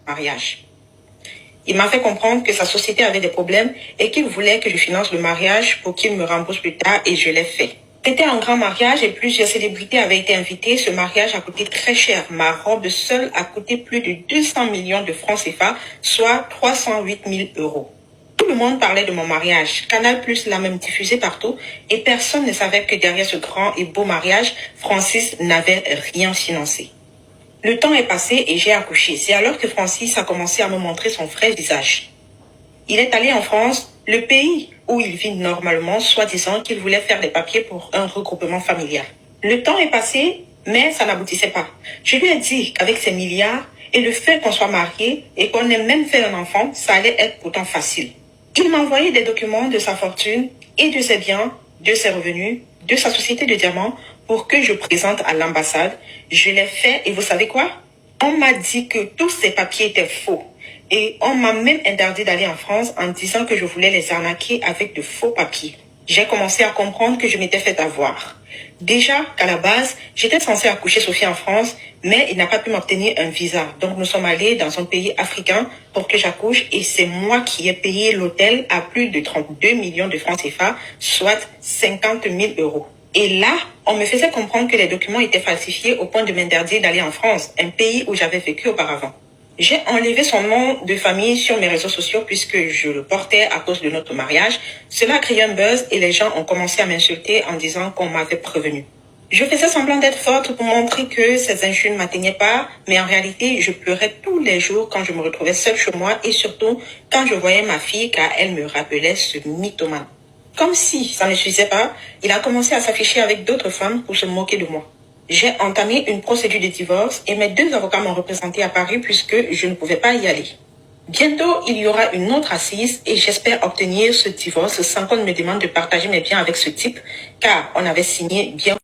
mariage. Il m'a fait comprendre que sa société avait des problèmes et qu'il voulait que je finance le mariage pour qu'il me rembourse plus tard et je l'ai fait. C'était un grand mariage et plusieurs célébrités avaient été invitées. Ce mariage a coûté très cher. Ma robe seule a coûté plus de 200 millions de francs CFA, soit 308 000 euros. Tout le monde parlait de mon mariage. Canal+ l'a même diffusé partout et personne ne savait que derrière ce grand et beau mariage, Francis n'avait rien financé. Le temps est passé et j'ai accouché. C'est alors que Francis a commencé à me montrer son vrai visage. Il est allé en France, le pays où il vit normalement, soi-disant qu'il voulait faire les papiers pour un regroupement familial. Le temps est passé, mais ça n'aboutissait pas. Je lui ai dit qu'avec ses milliards et le fait qu'on soit marié et qu'on ait même fait un enfant, ça allait être pourtant facile. Il m'a envoyé des documents de sa fortune et de ses biens, de ses revenus, de sa société de diamants pour que je présente à l'ambassade. Je l'ai fait et vous savez quoi? On m'a dit que tous ces papiers étaient faux. Et on m'a même interdit d'aller en France en disant que je voulais les arnaquer avec de faux papiers. J'ai commencé à comprendre que je m'étais fait avoir. Déjà qu'à la base, j'étais censée accoucher Sophie en France, mais il n'a pas pu m'obtenir un visa. Donc nous sommes allés dans un pays africain pour que j'accouche et c'est moi qui ai payé l'hôtel à plus de 32 millions de francs CFA, soit 50 000 euros. Et là, on me faisait comprendre que les documents étaient falsifiés au point de m'interdire d'aller en France, un pays où j'avais vécu auparavant. J'ai enlevé son nom de famille sur mes réseaux sociaux puisque je le portais à cause de notre mariage. Cela a créé un buzz et les gens ont commencé à m'insulter en disant qu'on m'avait prévenu. Je faisais semblant d'être forte pour montrer que ces injures ne m'atteignaient pas, mais en réalité, je pleurais tous les jours quand je me retrouvais seule chez moi et surtout quand je voyais ma fille car elle me rappelait ce mythomane. Comme si ça ne suffisait pas, il a commencé à s'afficher avec d'autres femmes pour se moquer de moi. J'ai entamé une procédure de divorce et mes 2 avocats m'ont représenté à Paris puisque je ne pouvais pas y aller. Bientôt, il y aura une autre assise et j'espère obtenir ce divorce sans qu'on me demande de partager mes biens avec ce type car on avait signé bien